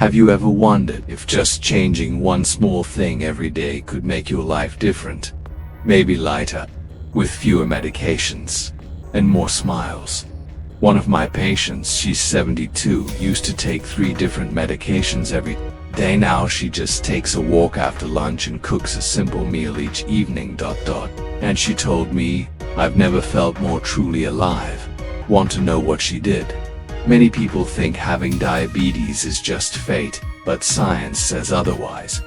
Have you ever wondered if just changing one small thing every day could make your life different? Maybe lighter, with fewer medications, and more smiles. One of my patients, she's 72, used to take 3 different medications every day. Now she just takes a walk after lunch and cooks a simple meal each evening. And she told me, "I've never felt more truly alive." Want to know what she did? Many people think having diabetes is just fate, but science says otherwise.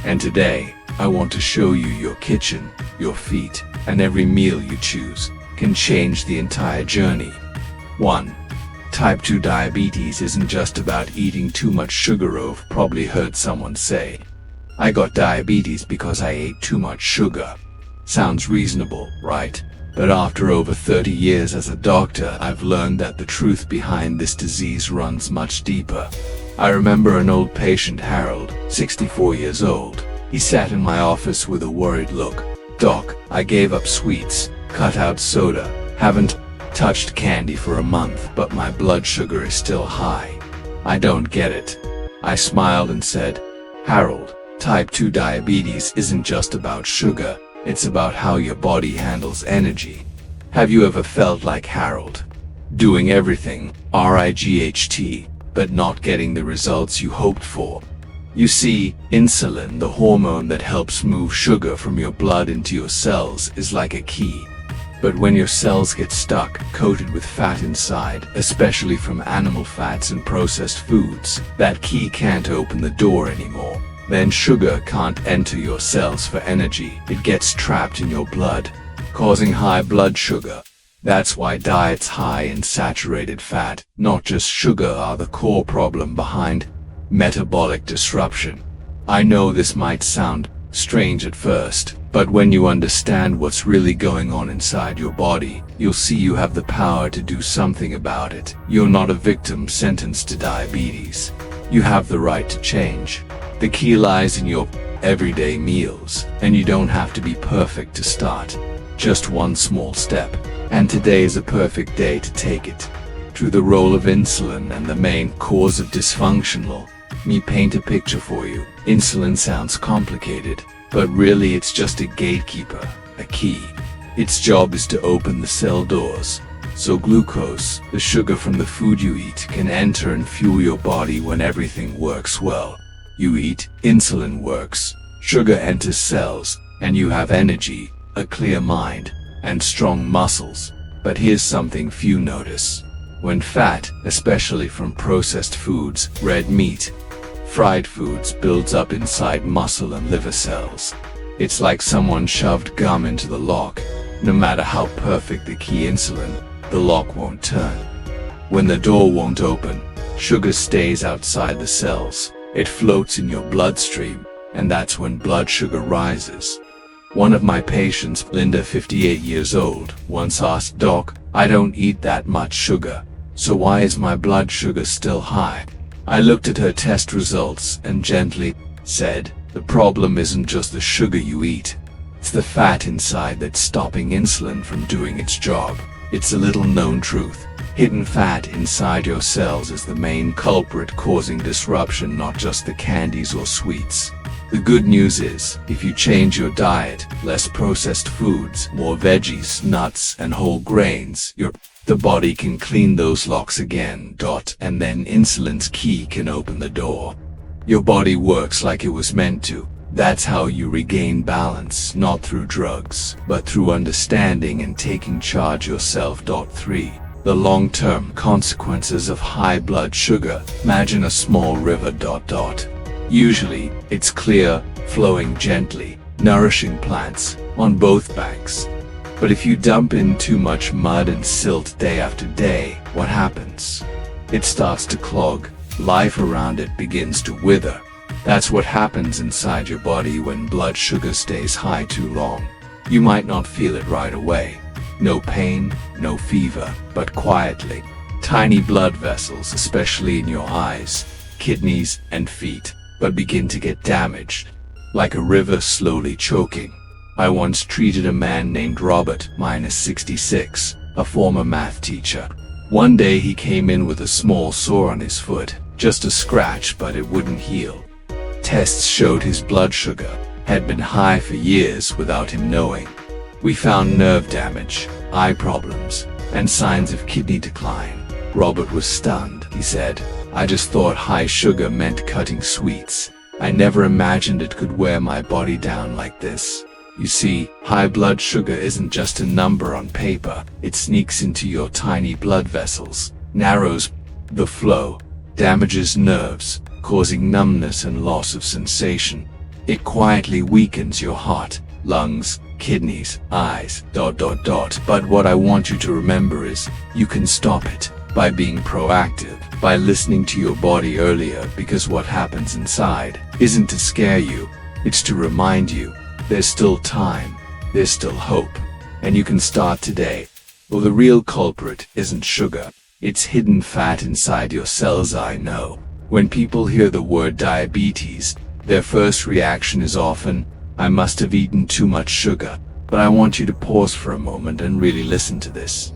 And today, I want to show you your kitchen, your feet, and every meal you choose can change the entire journey. 1. Type 2 diabetes isn't just about eating too much sugar. You've probably heard someone say, "I got diabetes because I ate too much sugar." Sounds reasonable, right? But after over 30 years as a doctor, I've learned that the truth behind this disease runs much deeper. I remember an old patient, Harold, 64 years old. He sat in my office with a worried look. "Doc, I gave up sweets, cut out soda, haven't touched candy for a month, but my blood sugar is still high. I don't get it." I smiled and said, "Harold, type 2 diabetes isn't just about sugar, it's about how your body handles energy." Have you ever felt like Harold? Doing everything, RIGHT, but not getting the results you hoped for? You see, insulin, the hormone that helps move sugar from your blood into your cells, is like a key. But when your cells get stuck, coated with fat inside, especially from animal fats and processed foods, that key can't open the door anymore. Then sugar can't enter your cells for energy. It gets trapped in your blood, causing high blood sugar. That's why diets high in saturated fat, not just sugar, are the core problem behind metabolic disruption. I know this might sound strange at first, but when you understand what's really going on inside your body, you'll see you have the power to do something about it. You're not a victim sentenced to diabetes. You have the right to change. The key lies in your everyday meals, and you don't have to be perfect to start. Just one small step, and today is a perfect day to take it. Through the role of insulin and the main cause of dysfunctional, me paint a picture for you. Insulin sounds complicated, but really it's just a gatekeeper, a key. Its job is to open the cell doors, so glucose, the sugar from the food you eat, can enter and fuel your body. When everything works well, you eat, insulin works, sugar enters cells, and you have energy, a clear mind, and strong muscles. But here's something few notice. When fat, especially from processed foods, red meat, fried foods, builds up inside muscle and liver cells, it's like someone shoved gum into the lock. No matter how perfect the key, insulin, the lock won't turn. When the door won't open, sugar stays outside the cells. It floats in your bloodstream, and that's when blood sugar rises. One of my patients, Linda, 58 years old, once asked, "Doc, I don't eat that much sugar, so why is my blood sugar still high?" I looked at her test results and gently said, "The problem isn't just the sugar you eat. It's the fat inside that's stopping insulin from doing its job." It's a little known truth. Hidden fat inside your cells is the main culprit causing disruption, not just the candies or sweets. The good news is, if you change your diet, less processed foods, more veggies, nuts, and whole grains, the body can clean those locks again. And then insulin's key can open the door. Your body works like it was meant to. That's how you regain balance, not through drugs, but through understanding and taking charge yourself. 3. The long-term consequences of high blood sugar. Imagine a small river. Usually, it's clear, flowing gently, nourishing plants on both banks. But if you dump in too much mud and silt day after day, what happens? It starts to clog. Life around it begins to wither. That's what happens inside your body when blood sugar stays high too long. You might not feel it right away. No pain, no fever, but quietly, tiny blood vessels, especially in your eyes, kidneys, and feet, but begin to get damaged, like a river slowly choking. I once treated a man named Robert, -66, a former math teacher. One day he came in with a small sore on his foot, just a scratch, but it wouldn't heal. Tests showed his blood sugar had been high for years without him knowing. We found nerve damage, eye problems, and signs of kidney decline. Robert was stunned. He said, "I just thought high sugar meant cutting sweets. I never imagined it could wear my body down like this." You see, high blood sugar isn't just a number on paper. It sneaks into your tiny blood vessels, narrows the flow, damages nerves, causing numbness and loss of sensation. It quietly weakens your heart, lungs, kidneys, eyes, ... But what I want you to remember is, you can stop it by being proactive, by listening to your body earlier, because what happens inside isn't to scare you, it's to remind you there's still time, there's still hope, and you can start today. Well, the real culprit isn't sugar, it's hidden fat inside your cells. I know. When people hear the word diabetes, their first reaction is often, "I must have eaten too much sugar." But I want you to pause for a moment and really listen to this.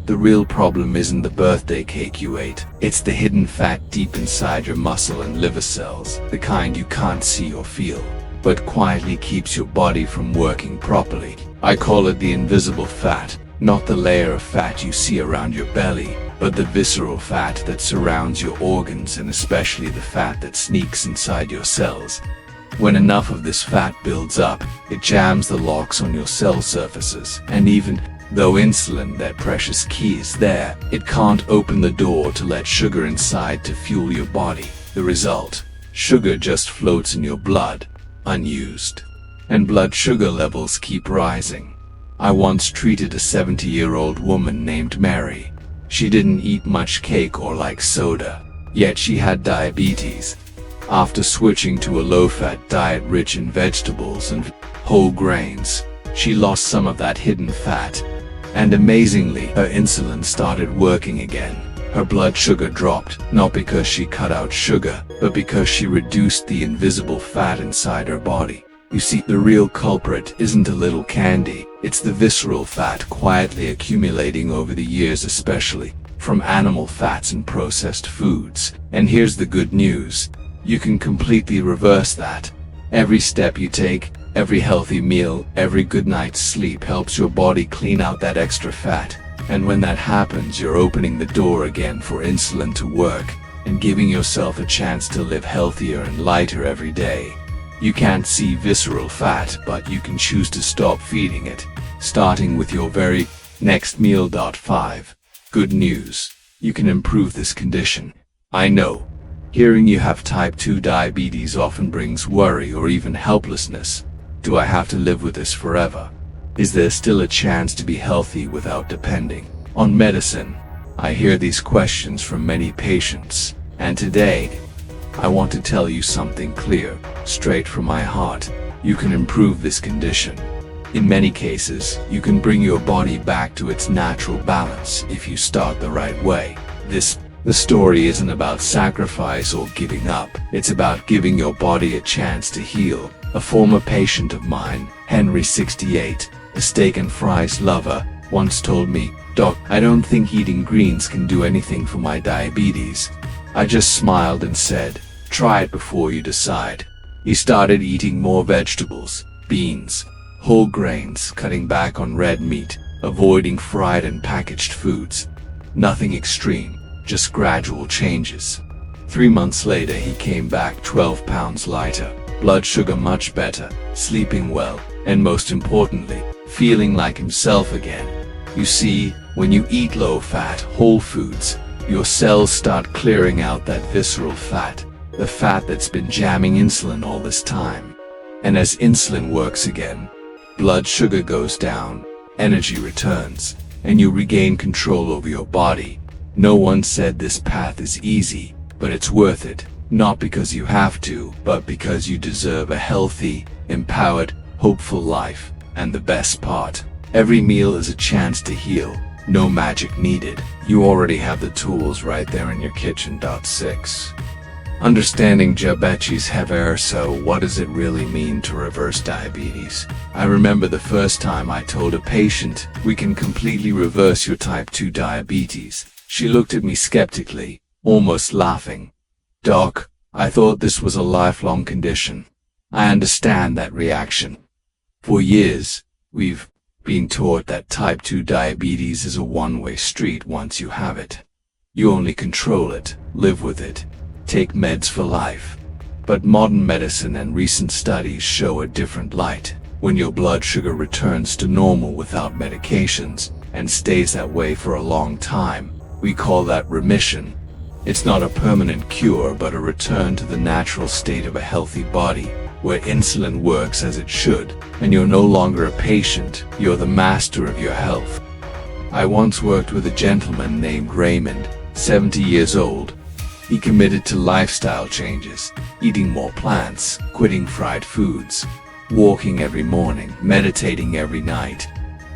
The real problem isn't the birthday cake you ate, it's the hidden fat deep inside your muscle and liver cells, the kind you can't see or feel, but quietly keeps your body from working properly. I call it the invisible fat, not the layer of fat you see around your belly, but the visceral fat that surrounds your organs, and especially the fat that sneaks inside your cells. When enough of this fat builds up, it jams the locks on your cell surfaces, and even though insulin, that precious key, is there, it can't open the door to let sugar inside to fuel your body. The result? Sugar just floats in your blood, unused. And blood sugar levels keep rising. I once treated a 70-year-old woman named Mary. She didn't eat much cake or like soda, yet she had diabetes. After switching to a low-fat diet rich in vegetables and whole grains, she lost some of that hidden fat. And amazingly, her insulin started working again. Her blood sugar dropped, not because she cut out sugar, but because she reduced the invisible fat inside her body. You see, the real culprit isn't a little candy, it's the visceral fat quietly accumulating over the years, especially from animal fats and processed foods. And here's the good news. You can completely reverse that. Every step you take, every healthy meal, every good night's sleep helps your body clean out that extra fat. And when that happens, you're opening the door again for insulin to work, and giving yourself a chance to live healthier and lighter every day. You can't see visceral fat, but you can choose to stop feeding it, starting with your very next meal. 5. Good news. You can improve this condition. I know. Hearing you have type 2 diabetes often brings worry or even helplessness. Do I have to live with this forever? Is there still a chance to be healthy without depending on medicine? I hear these questions from many patients, and today, I want to tell you something clear, straight from my heart. You can improve this condition. In many cases, you can bring your body back to its natural balance if you start the right way. The story isn't about sacrifice or giving up. It's about giving your body a chance to heal. A former patient of mine, Henry, 68, a steak and fries lover, once told me, "Doc, I don't think eating greens can do anything for my diabetes." I just smiled and said, "Try it before you decide." He started eating more vegetables, beans, whole grains, cutting back on red meat, avoiding fried and packaged foods. Nothing extreme, just gradual changes. 3 months later, he came back 12 pounds lighter, blood sugar much better, sleeping well, and most importantly, feeling like himself again. You see, when you eat low-fat, whole foods, your cells start clearing out that visceral fat, the fat that's been jamming insulin all this time. And as insulin works again, blood sugar goes down, energy returns, and you regain control over your body. No one said this path is easy, but it's worth it, not because you have to, but because you deserve a healthy, empowered, hopeful life. And the best part, every meal is a chance to heal, no magic needed. You already have the tools right there in your kitchen. 6. Understanding diabetes heavier. So what does it really mean to reverse diabetes? I remember the first time I told a patient, "We can completely reverse your type 2 diabetes." She looked at me skeptically, almost laughing. "Doc, I thought this was a lifelong condition." I understand that reaction. For years, we've been taught that type 2 diabetes is a one-way street once you have it. You only control it, live with it, take meds for life. But modern medicine and recent studies show a different light. When your blood sugar returns to normal without medications, and stays that way for a long time, we call that remission. It's not a permanent cure, but a return to the natural state of a healthy body, where insulin works as it should, and you're no longer a patient, you're the master of your health. I once worked with a gentleman named Raymond, 70 years old. He committed to lifestyle changes, eating more plants, quitting fried foods, walking every morning, meditating every night.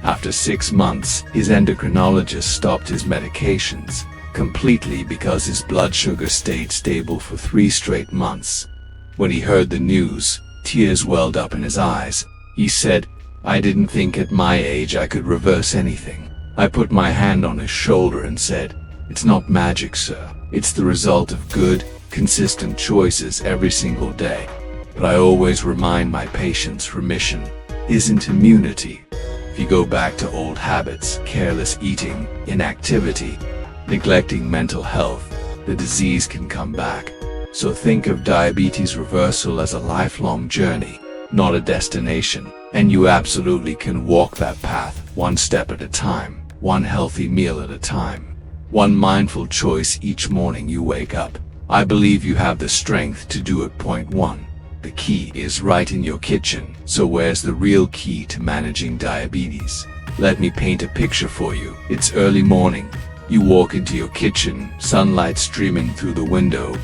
After 6 months, his endocrinologist stopped his medications completely because his blood sugar stayed stable for 3 straight months. When he heard the news, tears welled up in his eyes. He said, "I didn't think at my age I could reverse anything." I put my hand on his shoulder and said, "It's not magic, sir. It's the result of good, consistent choices every single day." But I always remind my patients remission isn't immunity. If you go back to old habits, careless eating, inactivity, neglecting mental health, the disease can come back. So think of diabetes reversal as a lifelong journey, not a destination, and you absolutely can walk that path, one step at a time, one healthy meal at a time, one mindful choice each morning you wake up. I believe you have the strength to do it. Point 1. The key is right in your kitchen. So where's the real key to managing diabetes? Let me paint a picture for you. It's early morning. You walk into your kitchen, sunlight streaming through the window,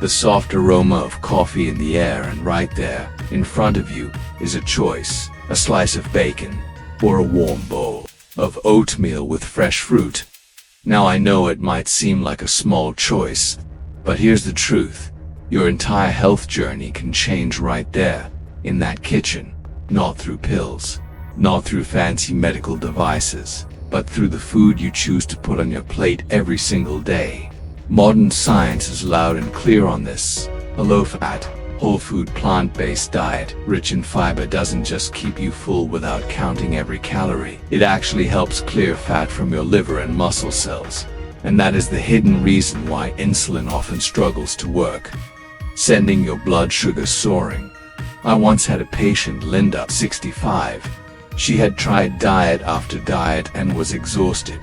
the soft aroma of coffee in the air, and right there, in front of you, is a choice: a slice of bacon, or a warm bowl of oatmeal with fresh fruit. Now I know it might seem like a small choice, but here's the truth. Your entire health journey can change right there, in that kitchen. Not through pills, not through fancy medical devices, but through the food you choose to put on your plate every single day. Modern science is loud and clear on this. A low-fat, whole-food plant-based diet, rich in fiber, doesn't just keep you full without counting every calorie. It actually helps clear fat from your liver and muscle cells. And that is the hidden reason why insulin often struggles to work, sending your blood sugar soaring. I once had a patient, Linda, 65. She had tried diet after diet and was exhausted.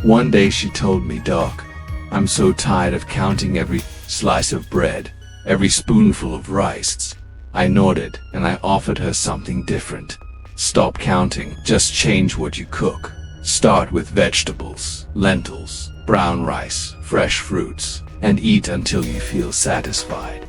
One day she told me, "Doc, I'm so tired of counting every slice of bread, every spoonful of rice." I nodded and I offered her something different. Stop counting, just change what you cook. Start with vegetables, lentils, brown rice, fresh fruits, and eat until you feel satisfied.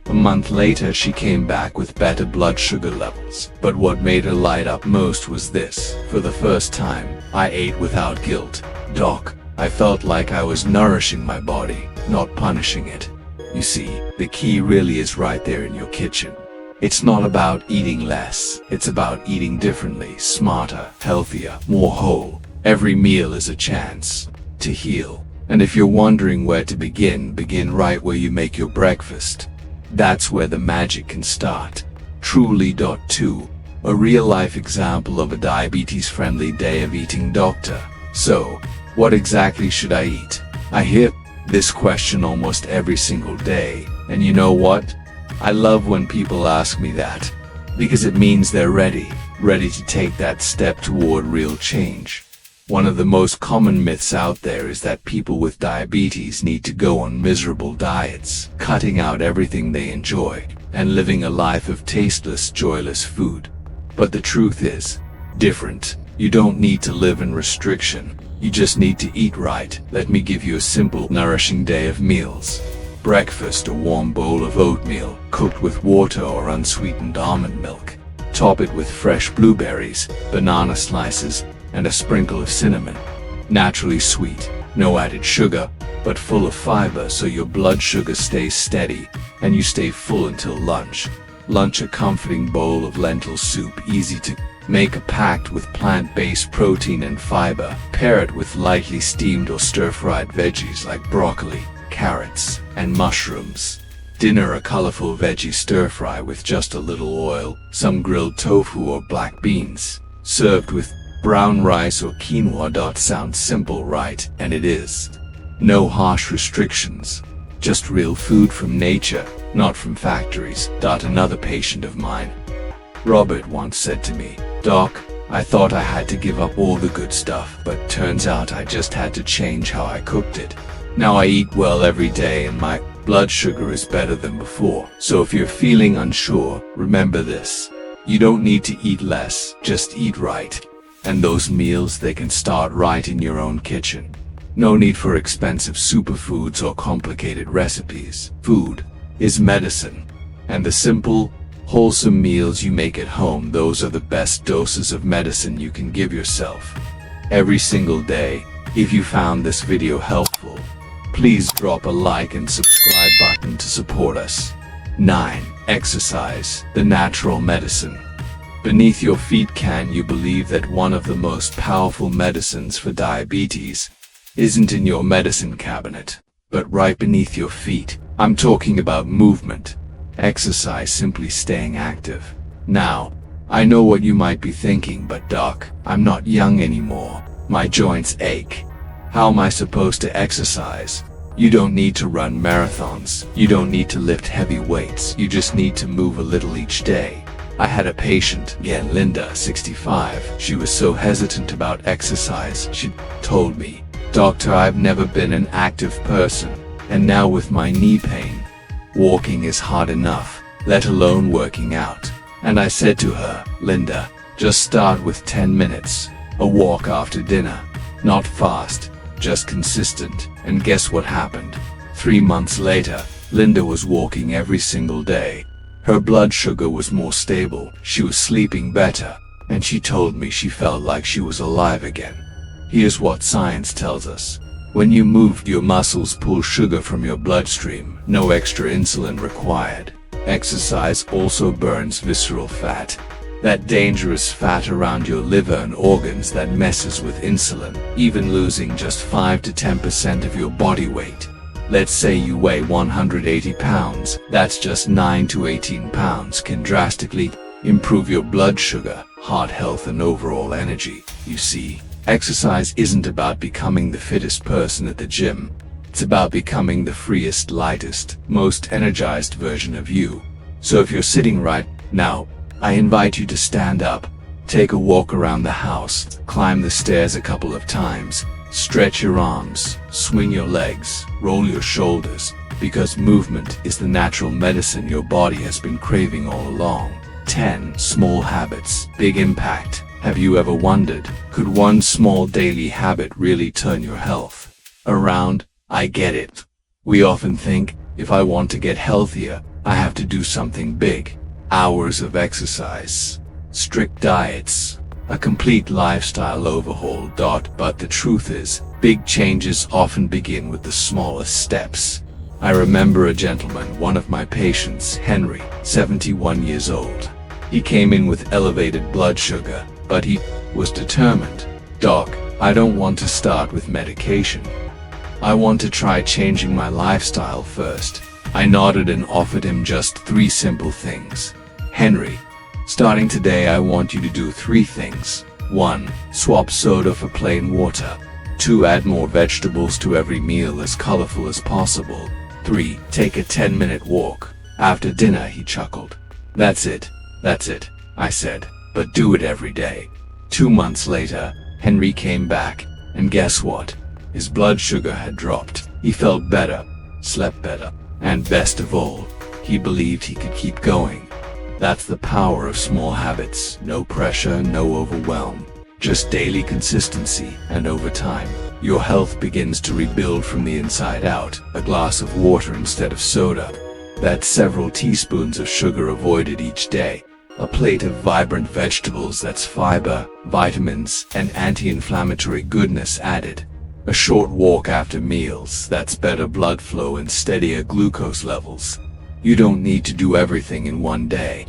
A month later she came back with better blood sugar levels. But what made her light up most was this: for the first time, I ate without guilt. "Doc, I felt like I was nourishing my body, not punishing it." You see, the key really is right there in your kitchen. It's not about eating less, it's about eating differently, smarter, healthier, more whole. Every meal is a chance to heal. And if you're wondering where to begin right where you make your breakfast. That's where the magic can start. Truly. 2. A real-life example of a diabetes-friendly day of eating. Doctor, so, what exactly should I eat? I hear this question almost every single day, and you know what? I love when people ask me that, because it means they're ready to take that step toward real change. One of the most common myths out there is that people with diabetes need to go on miserable diets, cutting out everything they enjoy, and living a life of tasteless, joyless food. But the truth is different. You don't need to live in restriction. You just need to eat right. Let me give you a simple, nourishing day of meals. Breakfast: a warm bowl of oatmeal, cooked with water or unsweetened almond milk. Top it with fresh blueberries, banana slices, and a sprinkle of cinnamon. Naturally sweet, no added sugar, but full of fiber so your blood sugar stays steady, and you stay full until lunch. Lunch: a comforting bowl of lentil soup, easy to Make a pact with plant-based protein and fiber. Pair it with lightly steamed or stir-fried veggies like broccoli, carrots, and mushrooms. Dinner: a colorful veggie stir-fry with just a little oil, some grilled tofu or black beans, served with brown rice or quinoa. Sounds simple, right? And it is. No harsh restrictions. Just real food from nature, not from factories. Another patient of mine, Robert, once said to me, "Doc, I thought I had to give up all the good stuff, but turns out I just had to change how I cooked it. Now I eat well every day and my blood sugar is better than before." So if you're feeling unsure, remember this. You don't need to eat less, just eat right. And those meals, they can start right in your own kitchen. No need for expensive superfoods or complicated recipes. Food is medicine. And the simple, wholesome meals you make at home, those are the best doses of medicine you can give yourself. Every single day. If you found this video helpful, please drop a like and subscribe button to support us. 9. Exercise, the natural medicine. Beneath your feet. Can you believe that one of the most powerful medicines for diabetes isn't in your medicine cabinet, but right beneath your feet? I'm talking about movement. Exercise, simply staying active. Now, I know what you might be thinking, but Doc, I'm not young anymore. My joints ache. How am I supposed to exercise? You don't need to run marathons. You don't need to lift heavy weights. You just need to move a little each day. I had a patient, again Linda, 65. She was so hesitant about exercise. She told me, "Doctor, I've never been an active person, and now with my knee pain, walking is hard enough, let alone working out." And I said to her, "Linda, just start with 10 minutes, a walk after dinner. Not fast, just consistent." And guess what happened? 3 months later, Linda was walking every single day. Her blood sugar was more stable, she was sleeping better, and she told me she felt like she was alive again. Here's what science tells us. When you move, your muscles pull sugar from your bloodstream, no extra insulin required. Exercise also burns visceral fat. That dangerous fat around your liver and organs that messes with insulin. Even losing just 5 to 10% of your body weight. Let's say you weigh 180 pounds, that's just 9 to 18 pounds, can drastically improve your blood sugar, heart health and overall energy. You see, exercise isn't about becoming the fittest person at the gym. It's about becoming the freest, lightest, most energized version of you. So if you're sitting right now, I invite you to stand up, take a walk around the house, climb the stairs a couple of times, stretch your arms, swing your legs, roll your shoulders, because movement is the natural medicine your body has been craving all along. 10. Small habits, big impact. Have you ever wondered, could one small daily habit really turn your health around? I get it. We often think, if I want to get healthier, I have to do something big. Hours of exercise, strict diets, a complete lifestyle overhaul. But the truth is, big changes often begin with the smallest steps. I remember a gentleman, one of my patients, Henry, 71 years old. He came in with elevated blood sugar, but he was determined. "Doc, I don't want to start with medication. I want to try changing my lifestyle first." I nodded and offered him just 3 simple things. "Henry, starting today I want you to do 3 things. 1. Swap soda for plain water. 2. Add more vegetables to every meal, as colorful as possible. 3. Take a 10-minute walk. After dinner," he chuckled. That's it, I said, "but do it every day." 2 months later, Henry came back, and guess what? His blood sugar had dropped. He felt better, slept better, and best of all, he believed he could keep going. That's the power of small habits. No pressure, no overwhelm. Just daily consistency, and over time, your health begins to rebuild from the inside out. A glass of water instead of soda. That's several teaspoons of sugar avoided each day. A plate of vibrant vegetables, that's fiber, vitamins, and anti-inflammatory goodness added. A short walk after meals, that's better blood flow and steadier glucose levels. You don't need to do everything in one day.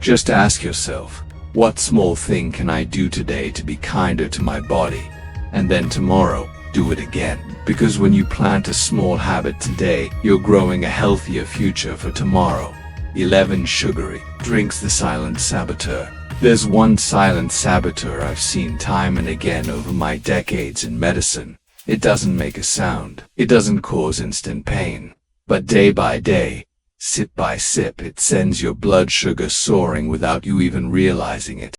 Just ask yourself, What small thing can I do today to be kinder to my body? And then tomorrow, do it again. Because when you plant a small habit today, you're growing a healthier future for tomorrow. 11. Sugary drinks. The silent saboteur. There's one silent saboteur I've seen time and again over my decades in medicine. It doesn't make a sound. It doesn't cause instant pain. But day by day, sip by sip, it sends your blood sugar soaring without you even realizing it.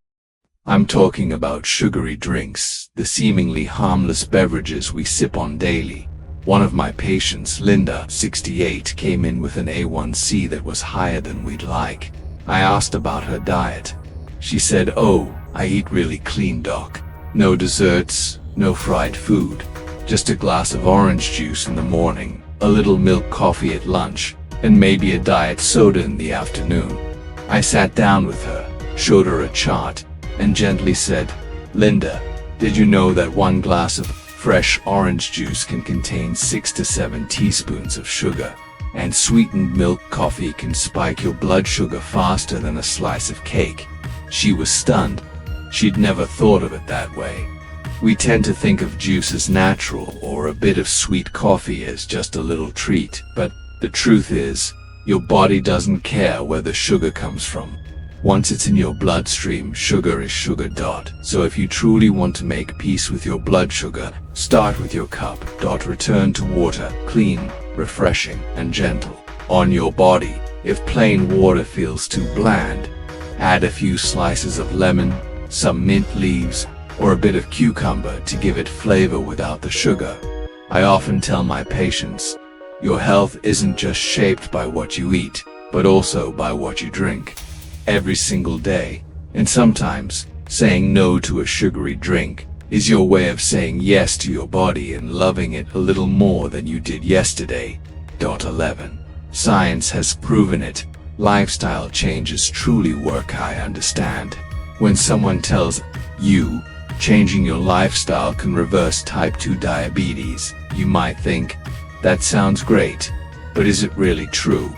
I'm talking about sugary drinks, the seemingly harmless beverages we sip on daily. One of my patients, Linda, 68, came in with an A1C that was higher than we'd like. I asked about her diet. She said, "Oh, I eat really clean, doc. No desserts, no fried food. Just a glass of orange juice in the morning, a little milk coffee at lunch, and maybe a diet soda in the afternoon." I sat down with her, showed her a chart, and gently said, "Linda, did you know that one glass of fresh orange juice can contain 6 to 7 teaspoons of sugar? And sweetened milk coffee can spike your blood sugar faster than a slice of cake." She was stunned. She'd never thought of it that way. We tend to think of juice as natural or a bit of sweet coffee as just a little treat, but the truth is, your body doesn't care where the sugar comes from. Once it's in your bloodstream, sugar is sugar. So if you truly want to make peace with your blood sugar, start with your cup. Return to water, clean, refreshing, and gentle. On your body, if plain water feels too bland, add a few slices of lemon, some mint leaves, or a bit of cucumber to give it flavor without the sugar. I often tell my patients, your health isn't just shaped by what you eat, but also by what you drink. Every single day, and sometimes, saying no to a sugary drink is your way of saying yes to your body and loving it a little more than you did yesterday. 11. Science has proven it. Lifestyle changes truly work. I understand. When someone tells you changing your lifestyle can reverse type 2 diabetes, you might think, that sounds great, but is it really true?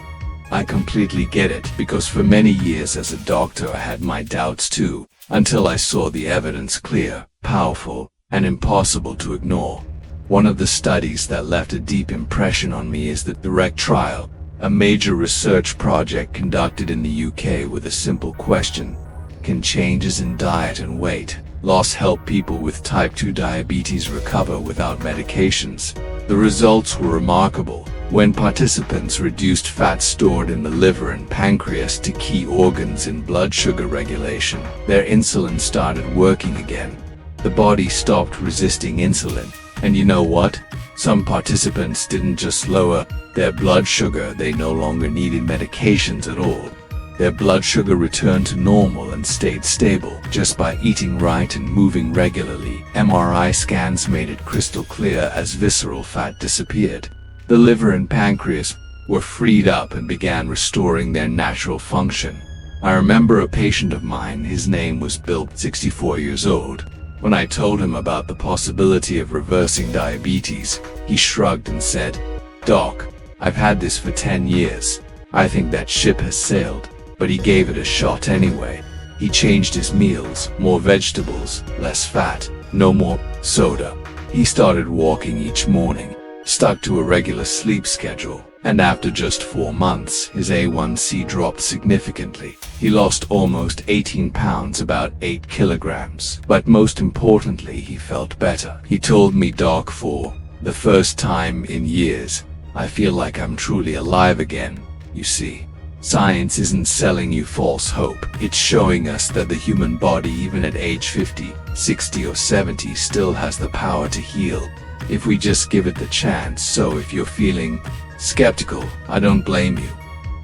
I completely get it, because for many years as a doctor I had my doubts too, until I saw the evidence clear, powerful, and impossible to ignore. One of the studies that left a deep impression on me is the DIRECT trial, a major research project conducted in the UK with a simple question: can changes in diet and weight loss help people with type 2 diabetes recover without medications? The results were remarkable. When participants reduced fat stored in the liver and pancreas to key organs in blood sugar regulation, their insulin started working again. The body stopped resisting insulin. And you know what? Some participants didn't just lower their blood sugar, they no longer needed medications at all. Their blood sugar returned to normal and stayed stable just by eating right and moving regularly. MRI scans made it crystal clear as visceral fat disappeared. The liver and pancreas were freed up and began restoring their natural function. I remember a patient of mine, his name was Bill, 64 years old. When I told him about the possibility of reversing diabetes, he shrugged and said, "Doc, I've had this for 10 years. I think that ship has sailed." But he gave it a shot anyway. He changed his meals, more vegetables, less fat, no more soda. He started walking each morning, stuck to a regular sleep schedule, and after just 4 months, his A1C dropped significantly. He lost almost 18 pounds, about 8 kilograms. But most importantly, he felt better. He told me, "Doc, for the first time in years, I feel like I'm truly alive again." You see, science isn't selling you false hope. It's showing us that the human body, even at age 50, 60 or 70, still has the power to heal, if we just give it the chance. So if you're feeling skeptical, I don't blame you,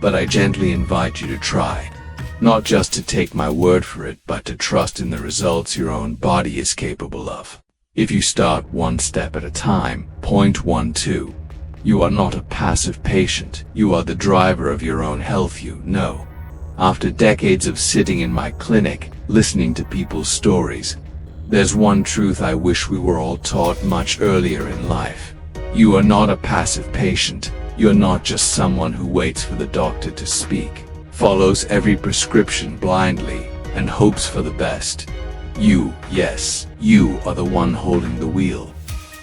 but I gently invite you to try. Not just to take my word for it, but to trust in the results your own body is capable of. If you start one step at a time. Point 1-2. You are not a passive patient. You are the driver of your own health, you know. After decades of sitting in my clinic, listening to people's stories, there's one truth I wish we were all taught much earlier in life. You are not a passive patient. You're not just someone who waits for the doctor to speak, follows every prescription blindly, and hopes for the best. You, yes, you are the one holding the wheel.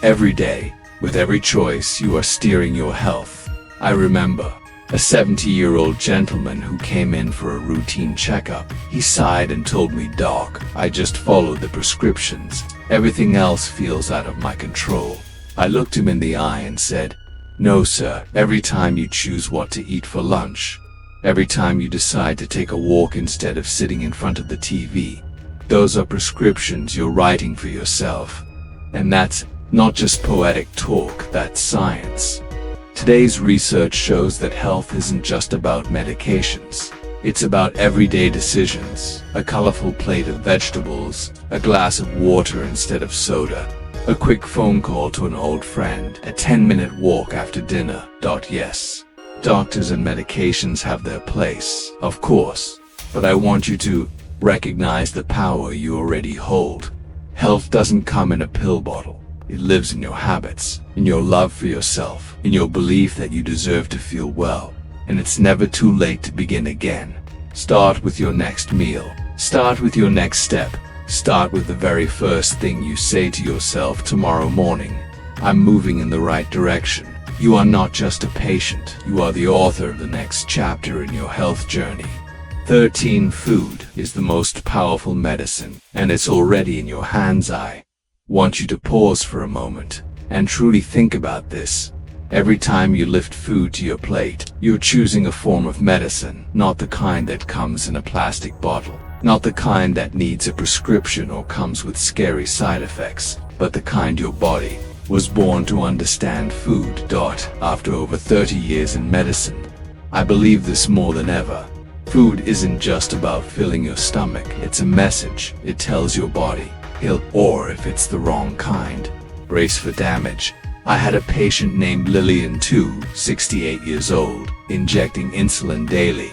Every day, with every choice, you are steering your health. I remember a 70-year-old gentleman who came in for a routine checkup. He sighed and told me, "Doc, I just followed the prescriptions. Everything else feels out of my control." I looked him in the eye and said, "No, sir. Every time you choose what to eat for lunch, every time you decide to take a walk instead of sitting in front of the TV, those are prescriptions you're writing for yourself. And that's not just poetic talk, that's science." Today's research shows that health isn't just about medications. It's about everyday decisions, a colorful plate of vegetables, a glass of water instead of soda, a quick phone call to an old friend, a 10-minute walk after dinner. Yes, doctors and medications have their place, of course, but I want you to recognize the power you already hold. Health doesn't come in a pill bottle. It lives in your habits, in your love for yourself, in your belief that you deserve to feel well, and it's never too late to begin again. Start with your next meal. Start with your next step. Start with the very first thing you say to yourself tomorrow morning. "I'm moving in the right direction." You are not just a patient. You are the author of the next chapter in your health journey. 13. Food is the most powerful medicine, and it's already in your hands. I want you to pause for a moment and truly think about this. Every time you lift food to your plate, you're choosing a form of medicine, not the kind that comes in a plastic bottle, not the kind that needs a prescription or comes with scary side effects, but the kind your body was born to understand. Food. After over 30 years in medicine, I believe this more than ever. Food isn't just about filling your stomach, it's a message. It tells your body, heal, or if it's the wrong kind, brace for damage. I had a patient named Lillian, 68 years old, injecting insulin daily.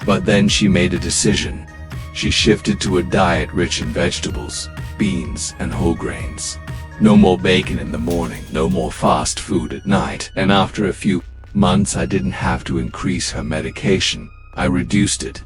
But then she made a decision. She shifted to a diet rich in vegetables, beans, and whole grains. No more bacon in the morning, no more fast food at night. And after a few months, I didn't have to increase her medication. I reduced it.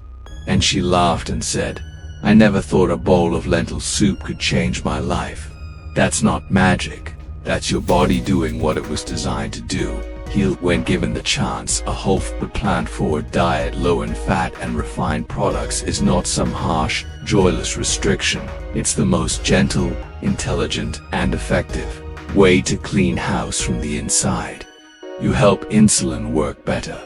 And she laughed and said, "I never thought a bowl of lentil soup could change my life." That's not magic. That's your body doing what it was designed to do. Heal when given the chance. A whole but plant-forward diet low in fat and refined products is not some harsh, joyless restriction. It's the most gentle, intelligent, and effective way to clean house from the inside. You help insulin work better.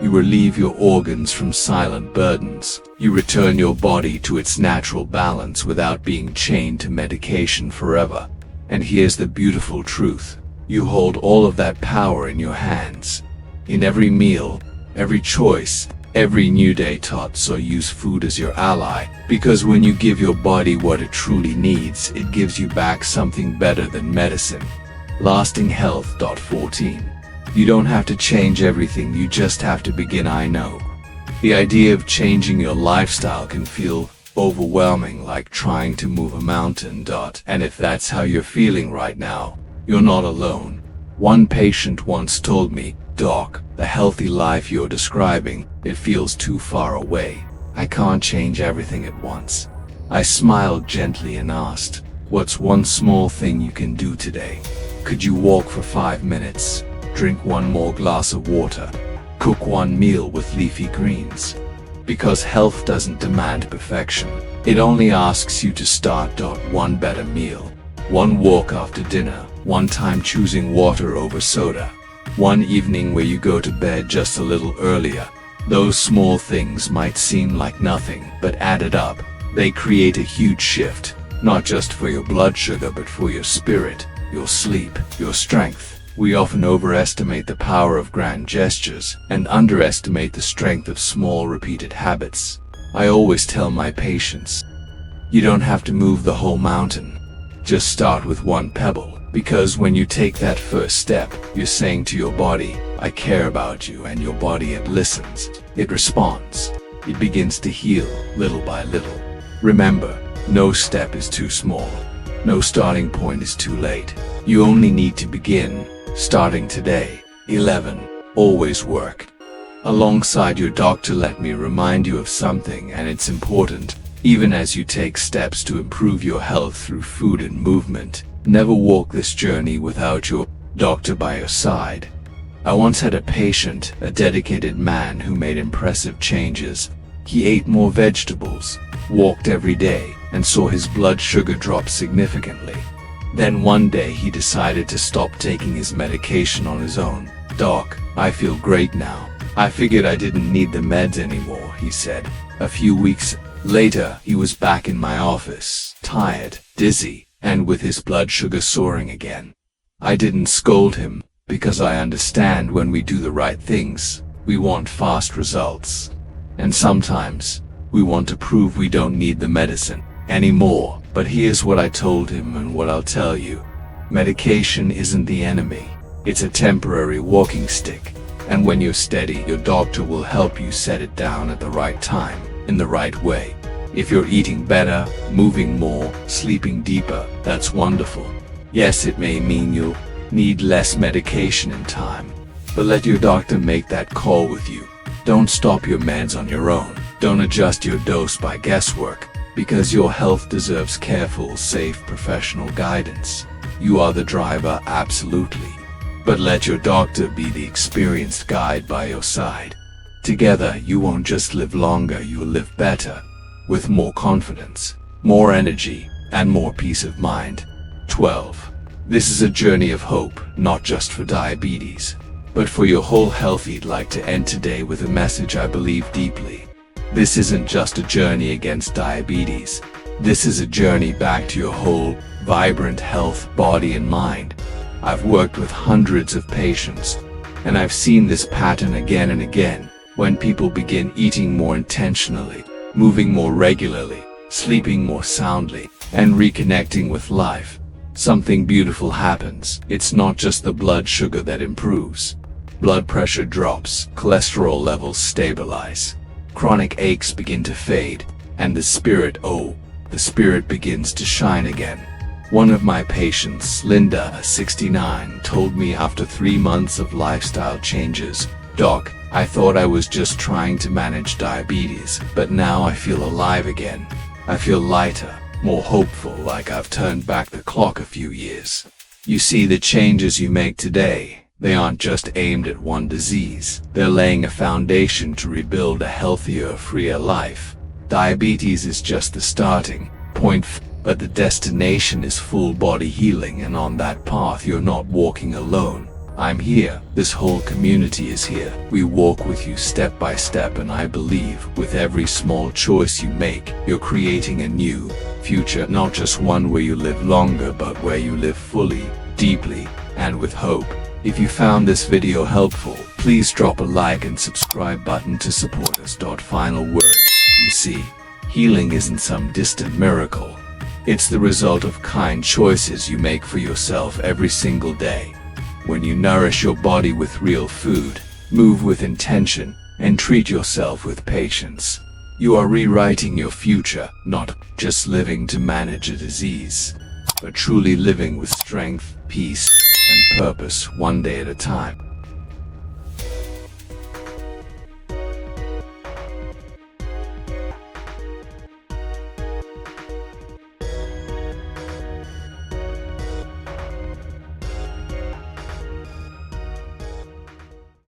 You relieve your organs from silent burdens. You return your body to its natural balance without being chained to medication forever. And here's the beautiful truth. You hold all of that power in your hands. In every meal, every choice, every new day. So use food as your ally, because when you give your body what it truly needs, it gives you back something better than medicine. Lasting health. 14. You don't have to change everything, you just have to begin. I know. The idea of changing your lifestyle can feel overwhelming, like trying to move a mountain. And if that's how you're feeling right now, you're not alone. One patient once told me, "Doc, the healthy life you're describing, it feels too far away. I can't change everything at once." I smiled gently and asked, "What's one small thing you can do today? Could you walk for 5 minutes? Drink one more glass of water? Cook one meal with leafy greens?" Because health doesn't demand perfection. It only asks you to start. One better meal, one walk after dinner, one time choosing water over soda, one evening where you go to bed just a little earlier. Those small things might seem like nothing, but added up, they create a huge shift, not just for your blood sugar but for your spirit, your sleep, your strength. We often overestimate the power of grand gestures and underestimate the strength of small repeated habits. I always tell my patients, you don't have to move the whole mountain. Just start with one pebble, because when you take that first step, you're saying to your body, "I care about you," and your body, it listens, it responds, it begins to heal little by little. Remember, no step is too small. No starting point is too late. You only need to begin. Starting today. 11. Always work alongside your doctor. Let me remind you of something, and it's important. Even as you take steps to improve your health through food and movement, never walk this journey without your doctor by your side. I once had a patient, a dedicated man who made impressive changes. He ate more vegetables, walked every day, and saw his blood sugar drop significantly. Then one day he decided to stop taking his medication on his own. "Doc, I feel great now. I figured I didn't need the meds anymore," he said. A few weeks later, he was back in my office, tired, dizzy, and with his blood sugar soaring again. I didn't scold him, because I understand when we do the right things, we want fast results. And sometimes, we want to prove we don't need the medicine anymore. But here's what I told him and what I'll tell you. Medication isn't the enemy. It's a temporary walking stick. And when you're steady, your doctor will help you set it down at the right time, in the right way. If you're eating better, moving more, sleeping deeper, that's wonderful. Yes, it may mean you'll need less medication in time, but let your doctor make that call with you. Don't stop your meds on your own. Don't adjust your dose by guesswork, because your health deserves careful, safe, professional guidance. You are the driver, absolutely. But let your doctor be the experienced guide by your side. Together, you won't just live longer, you'll live better, with more confidence, more energy, and more peace of mind. 12. This is a journey of hope, not just for diabetes, but for your whole health. I'd like to end today with a message I believe deeply. This isn't just a journey against diabetes. This is a journey back to your whole, vibrant health, body and mind. I've worked with hundreds of patients, and I've seen this pattern again and again. When people begin eating more intentionally, moving more regularly, sleeping more soundly, and reconnecting with life, something beautiful happens. It's not just the blood sugar that improves. Blood pressure drops, cholesterol levels stabilize, chronic aches begin to fade, and the spirit begins to shine again. One of my patients, Linda, 69, told me after 3 months of lifestyle changes, "Doc, I thought I was just trying to manage diabetes, but now I feel alive again. I feel lighter, more hopeful, like I've turned back the clock a few years." You see, the changes you make today, they aren't just aimed at one disease. They're laying a foundation to rebuild a healthier, freer life. Diabetes is just the starting point, but the destination is full body healing, and on that path you're not walking alone. I'm here. This whole community is here. We walk with you step by step, and I believe with every small choice you make, you're creating a new future, not just one where you live longer, but where you live fully, deeply, and with hope. If you found this video helpful, please drop a like and subscribe button to support us. Final words. You see, healing isn't some distant miracle. It's the result of kind choices you make for yourself every single day. When you nourish your body with real food, move with intention, and treat yourself with patience, you are rewriting your future, not just living to manage a disease, but truly living with strength, peace, and purpose, one day at a time.